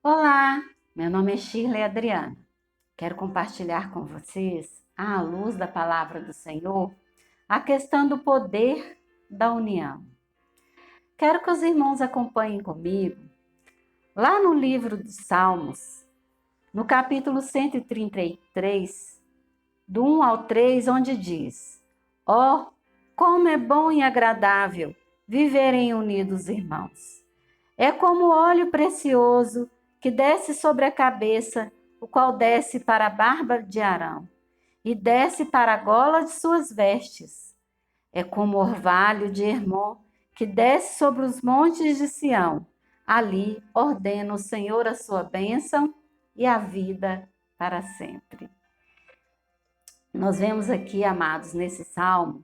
Olá, meu nome é Shirley Adriana. Quero compartilhar com vocês, à luz da palavra do Senhor, a questão do poder da união. Quero que os irmãos acompanhem comigo, lá no livro dos Salmos, no capítulo 133, do 1 ao 3, onde diz: Ó, como é bom e agradável viverem unidos, irmãos! É como óleo precioso que desce sobre a cabeça, o qual desce para a barba de Arão, e desce para a gola de suas vestes. É como orvalho de Hermon, que desce sobre os montes de Sião. Ali ordena o Senhor a sua bênção e a vida para sempre. Nós vemos aqui, amados, nesse salmo,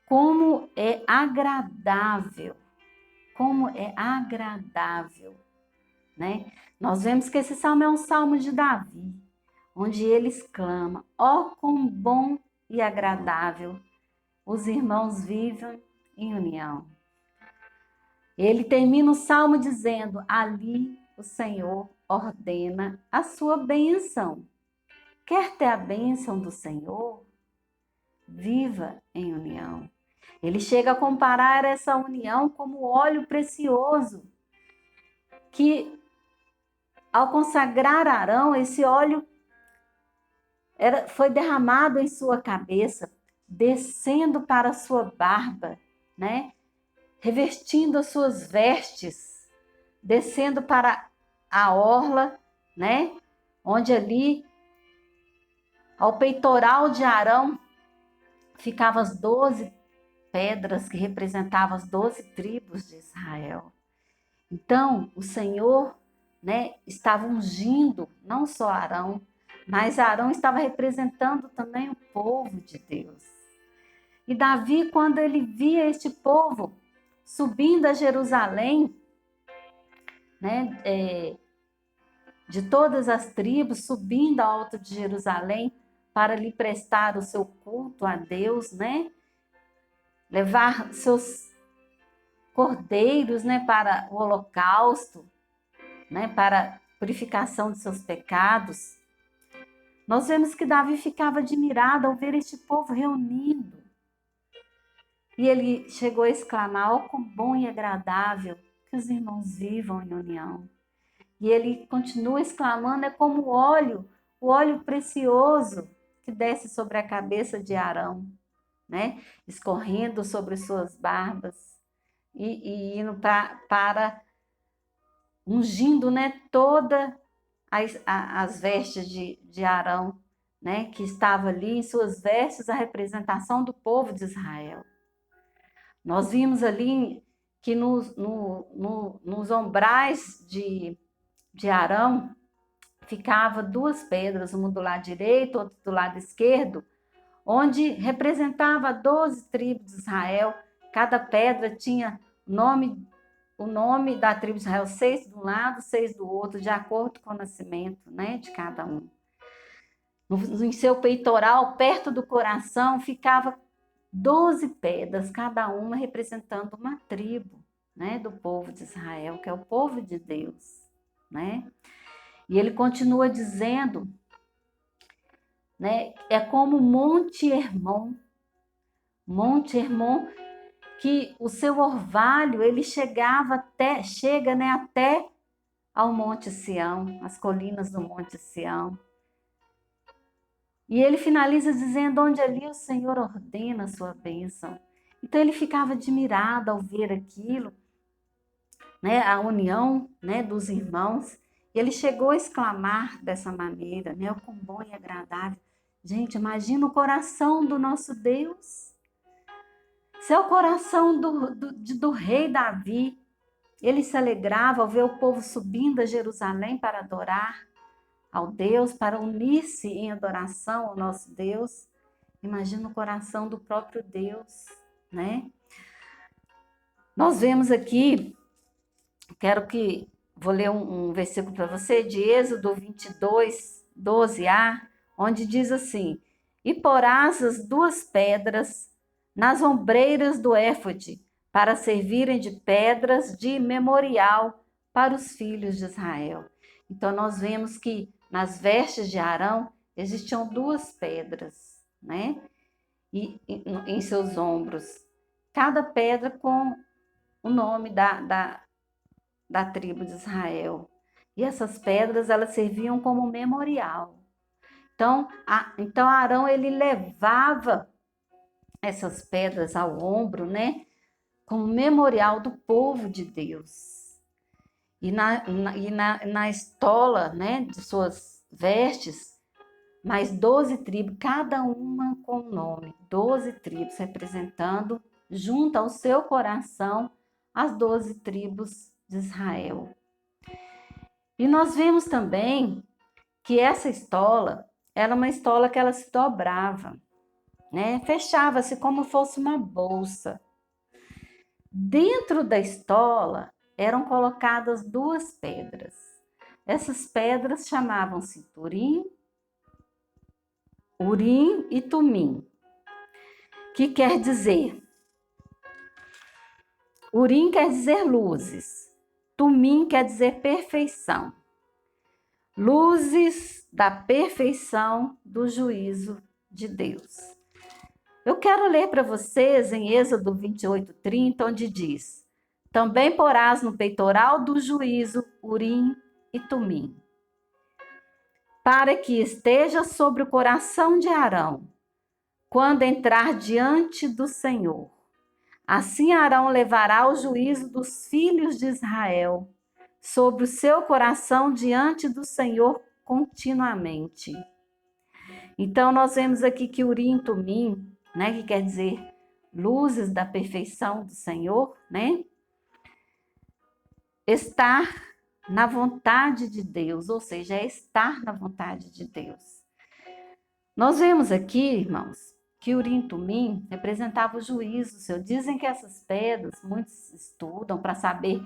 como é agradável, né? Nós vemos que esse salmo é um salmo de Davi, onde ele exclama: ó, quão bom e agradável os irmãos vivem em união. Ele termina o salmo dizendo: ali o Senhor ordena a sua bênção. Quer ter a bênção do Senhor? Viva em união. Ele chega a comparar essa união como óleo precioso, que ao consagrar Arão, esse óleo foi derramado em sua cabeça, descendo para a sua barba, né? Revestindo as suas vestes, descendo para a orla, né? Onde ali, ao peitoral de Arão, ficavam as 12 pedras que representavam as 12 tribos de Israel. Então, o Senhor, né, estava ungindo não só Arão, mas Arão estava representando também o povo de Deus. E Davi, quando ele via este povo subindo a Jerusalém, né, de todas as tribos, subindo ao alto de Jerusalém para lhe prestar o seu culto a Deus, né, levar seus cordeiros, né, para o holocausto, né, para purificação de seus pecados. Nós vemos que Davi ficava admirado ao ver este povo reunido. E ele chegou a exclamar: ó, quão bom e agradável que os irmãos vivam em união. E ele continua exclamando: é como o óleo precioso que desce sobre a cabeça de Arão, né? Escorrendo sobre suas barbas e indo para ungindo, né, toda as vestes de Arão, né, que estava ali em suas vestes a representação do povo de Israel. Nós vimos ali que nos ombrais de Arão ficava 2 pedras, uma do lado direito, outra do lado esquerdo, onde representava 12 tribos de Israel. Cada pedra tinha o nome da tribo de Israel, 6 de um lado, 6 do outro, de acordo com o nascimento, né, de cada um. Em seu peitoral, perto do coração, ficava 12 pedras, cada uma representando uma tribo, né, do povo de Israel, que é o povo de Deus, né? E ele continua dizendo, né, é como Monte Hermon, que o seu orvalho ele chega, né, até ao Monte Sião, as colinas do Monte Sião. E ele finaliza dizendo: onde ali o Senhor ordena a sua bênção. Então ele ficava admirado ao ver aquilo, né, a união, né, dos irmãos. E ele chegou a exclamar dessa maneira, né, o quão bom e agradável. Gente, imagina o coração do nosso Deus. Se é o coração do rei Davi, ele se alegrava ao ver o povo subindo a Jerusalém para adorar ao Deus, para unir-se em adoração ao nosso Deus. Imagina o coração do próprio Deus, né? Nós vemos aqui, vou ler um versículo para você, de Êxodo 22, 12a, onde diz assim: e porás as 2 pedras nas ombreiras do éfode, para servirem de pedras de memorial para os filhos de Israel. Então nós vemos que nas vestes de Arão existiam duas pedras, né? E em seus ombros, cada pedra com o nome da tribo de Israel. E essas pedras, elas serviam como memorial. Então Arão, ele levava essas pedras ao ombro, né? Como memorial do povo de Deus. E na estola, né, de suas vestes, mais 12 tribos, cada uma com um nome. 12 tribos representando, junto ao seu coração, as 12 tribos de Israel. E nós vemos também que essa estola era uma estola que ela se dobrava, né? Fechava-se como fosse uma bolsa. Dentro da estola eram colocadas duas pedras. Essas pedras chamavam-se Turim, Urim e Tumim, que quer dizer, Urim quer dizer luzes, Tumim quer dizer perfeição. Luzes da perfeição do juízo de Deus. Eu quero ler para vocês em Êxodo 28:30, onde diz: também porás no peitoral do juízo Urim e Tumim, para que esteja sobre o coração de Arão, quando entrar diante do Senhor. Assim Arão levará o juízo dos filhos de Israel sobre o seu coração diante do Senhor continuamente. Então nós vemos aqui que Urim e Tumim, né, que quer dizer luzes da perfeição do Senhor, né? Estar na vontade de Deus, ou seja, é estar na vontade de Deus. Nós vemos aqui, irmãos, que Urim e Tumim representava o juízo seu. Dizem que essas pedras, muitos estudam para saber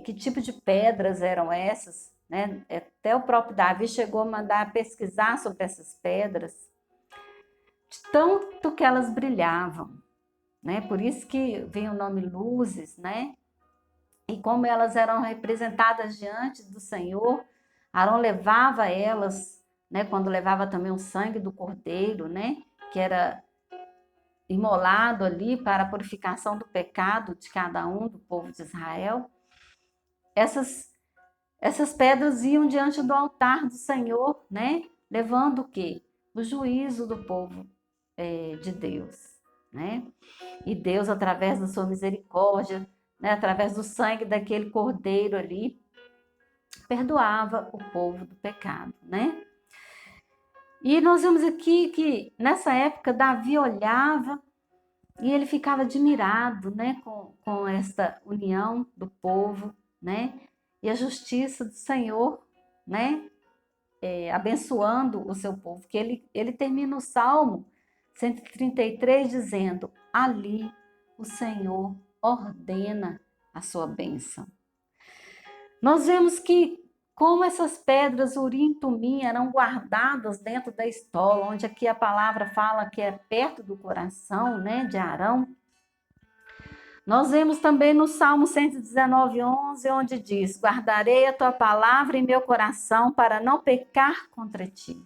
que tipo de pedras eram essas, né? Até o próprio Davi chegou a mandar pesquisar sobre essas pedras, de tanto que elas brilhavam, né? Por isso que vem o nome luzes, né? E como elas eram representadas diante do Senhor, Arão levava elas, né? Quando levava também o sangue do cordeiro, né? Que era imolado ali para a purificação do pecado de cada um do povo de Israel. Essas pedras iam diante do altar do Senhor, né? Levando o quê? O juízo do povo de Deus, né? E Deus, através da sua misericórdia, né? Através do sangue daquele cordeiro ali, perdoava o povo do pecado, né? E nós vemos aqui que nessa época Davi olhava e ele ficava admirado, né? Com esta união do povo, né? E a justiça do Senhor, né? Abençoando o seu povo, que ele termina o Salmo 133 dizendo: ali o Senhor ordena a sua bênção. Nós vemos que como essas pedras Urim e Tumim eram guardadas dentro da estola, onde aqui a palavra fala que é perto do coração, né, de Arão. Nós vemos também no Salmo 119:11, onde diz: guardarei a tua palavra em meu coração para não pecar contra ti.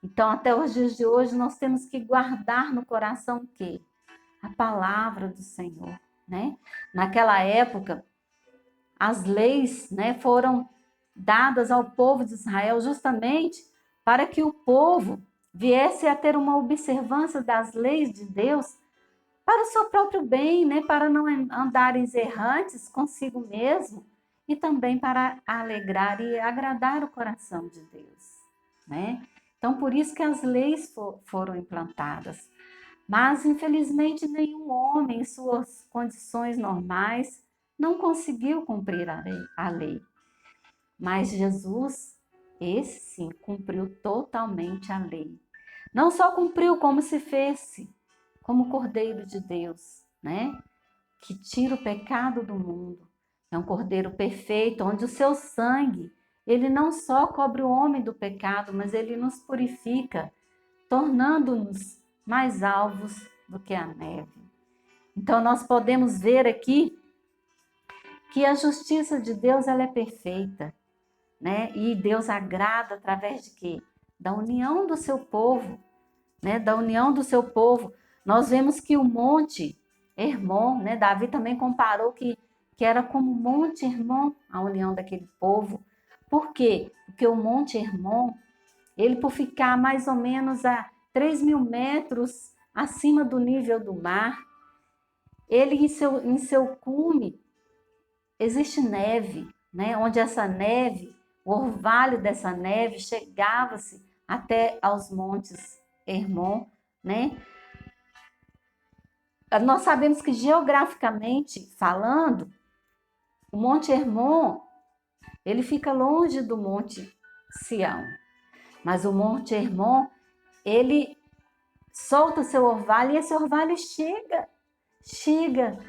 Então, até os dias de hoje, nós temos que guardar no coração o quê? A palavra do Senhor, né? Naquela época, as leis, né, foram dadas ao povo de Israel justamente para que o povo viesse a ter uma observância das leis de Deus para o seu próprio bem, né? Para não andarem errantes consigo mesmo e também para alegrar e agradar o coração de Deus, né? Então, por isso que as leis foram implantadas. Mas, infelizmente, nenhum homem, em suas condições normais, não conseguiu cumprir a lei. Mas Jesus, esse sim, cumpriu totalmente a lei. Não só cumpriu, como se fez como Cordeiro de Deus, né? Que tira o pecado do mundo. É um Cordeiro perfeito, onde o seu sangue, ele não só cobre o homem do pecado, mas ele nos purifica, tornando-nos mais alvos do que a neve. Então nós podemos ver aqui que a justiça de Deus ela é perfeita, né? E Deus agrada através de quê? Da união do seu povo, né? Da união do seu povo. Nós vemos que o Monte Hermon, né? Davi também comparou que era como o Monte Hermon, a união daquele povo. Por quê? Porque o Monte Hermon, ele por ficar mais ou menos a 3.000 metros acima do nível do mar, ele em seu cume existe neve, né? Onde essa neve, o orvalho dessa neve chegava-se até aos montes Hermon, né? Nós sabemos que geograficamente falando, o Monte Hermon, ele fica longe do Monte Sião, mas o Monte Hermon, ele solta seu orvalho e esse orvalho chega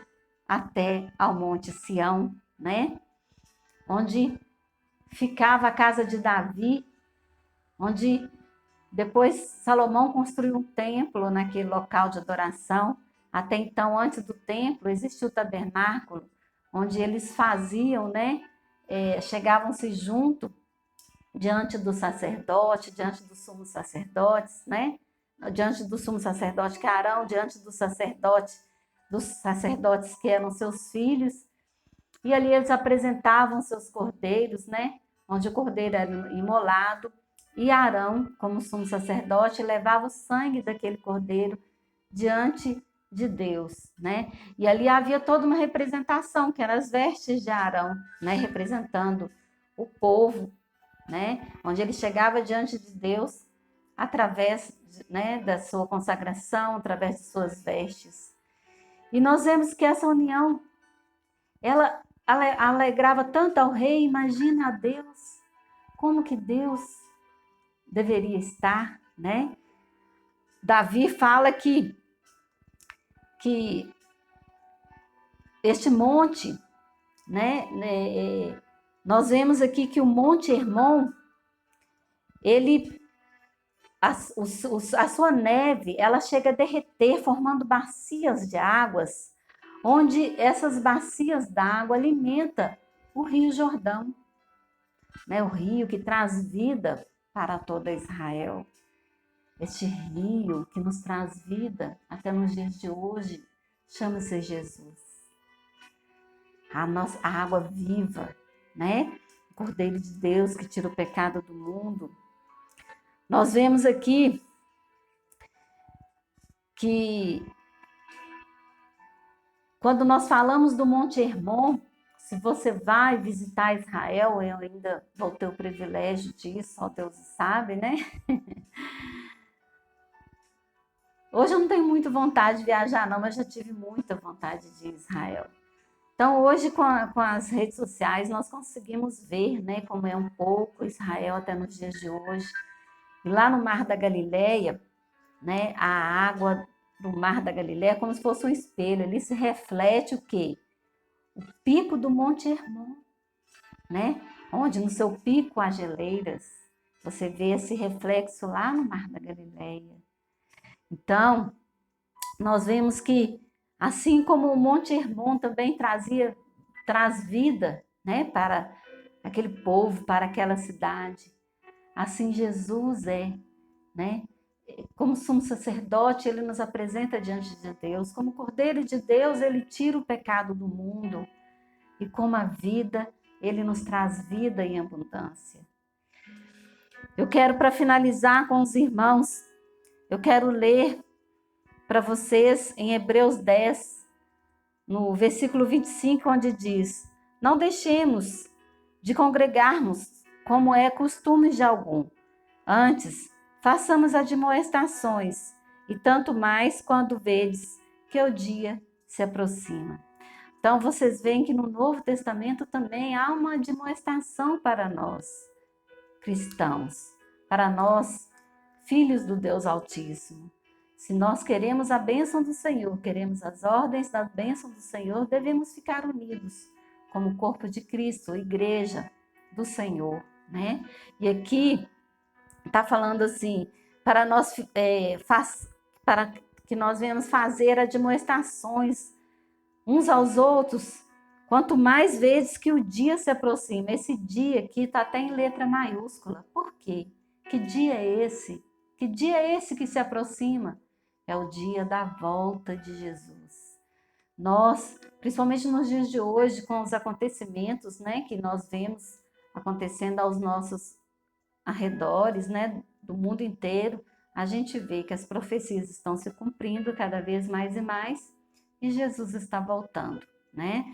até ao Monte Sião, né? Onde ficava a casa de Davi, onde depois Salomão construiu um templo naquele local de adoração. Até então, antes do templo, existia o tabernáculo, onde eles faziam, né? Chegavam-se junto diante do sacerdote, diante dos sumos sacerdotes, né? Diante do sumo sacerdote que é Arão, diante dos sacerdotes que eram seus filhos, e ali eles apresentavam seus cordeiros, né? Onde o cordeiro era imolado, e Arão, como sumo sacerdote, levava o sangue daquele cordeiro diante de Deus, né? E ali havia toda uma representação, que eram as vestes de Arão, né? Representando o povo, né? Onde ele chegava diante de Deus através, né, da sua consagração, através de suas vestes. E nós vemos que essa união, ela alegrava tanto ao rei. Imagina a Deus, como que Deus deveria estar, né? Davi fala que este monte, né? Nós vemos aqui que o Monte Hermon, ele, a sua neve, ela chega a derreter, formando bacias de águas, onde essas bacias d'água alimentam o Rio Jordão, né? O rio que traz vida para toda Israel. Este rio que nos traz vida até nos dias de hoje chama-se Jesus. A água viva, né? O Cordeiro de Deus que tira o pecado do mundo. Nós vemos aqui que quando nós falamos do Monte Hermon, se você vai visitar Israel, eu ainda vou ter o privilégio disso, só Deus sabe, né? Hoje eu não tenho muita vontade de viajar, não, mas já tive muita vontade de ir a Israel. Então, hoje, com as redes sociais, nós conseguimos ver, né, como é um pouco Israel até nos dias de hoje. E lá no Mar da Galileia, né, a água do Mar da Galileia é como se fosse um espelho. Ali se reflete o quê? O pico do Monte Hermon, né? Onde no seu pico há geleiras. Você vê esse reflexo lá no Mar da Galileia. Então, nós vemos que, assim como o Monte Hermon também traz vida, né, para aquele povo, para aquela cidade, assim Jesus é, né? Como sumo sacerdote, ele nos apresenta diante de Deus. Como Cordeiro de Deus, ele tira o pecado do mundo. E como a vida, ele nos traz vida em abundância. Eu quero, para finalizar com os irmãos, eu quero ler para vocês em Hebreus 10, no versículo 25, onde diz: não deixemos de congregarmos, como é costume de algum. Antes, façamos admoestações, e tanto mais quando vedes que o dia se aproxima. Então, vocês veem que no Novo Testamento também há uma admoestação para nós, cristãos, para nós, filhos do Deus Altíssimo. Se nós queremos a bênção do Senhor, queremos as ordens da bênção do Senhor, devemos ficar unidos como corpo de Cristo, igreja do Senhor, né? E aqui está falando assim, para que nós venhamos fazer admoestações uns aos outros Quanto mais vezes que o dia se aproxima, esse dia aqui está até em letra maiúscula. Por quê? Que dia é esse? Que dia é esse que se aproxima? É o dia da volta de Jesus. Nós, principalmente nos dias de hoje, com os acontecimentos, né, que nós vemos acontecendo aos nossos arredores, né, do mundo inteiro, a gente vê que as profecias estão se cumprindo cada vez mais e mais e Jesus está voltando, né?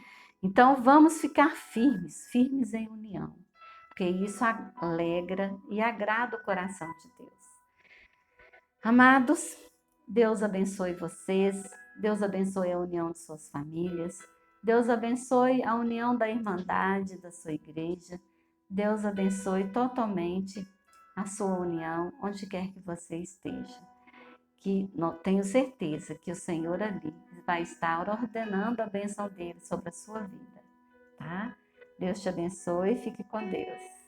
Então vamos ficar firmes, firmes em união, porque isso alegra e agrada o coração de Deus. Amados, Deus abençoe vocês, Deus abençoe a união de suas famílias, Deus abençoe a união da irmandade da sua igreja, Deus abençoe totalmente a sua união, onde quer que você esteja. Que tenho certeza que o Senhor ali vai estar ordenando a bênção dele sobre a sua vida, tá? Deus te abençoe e fique com Deus.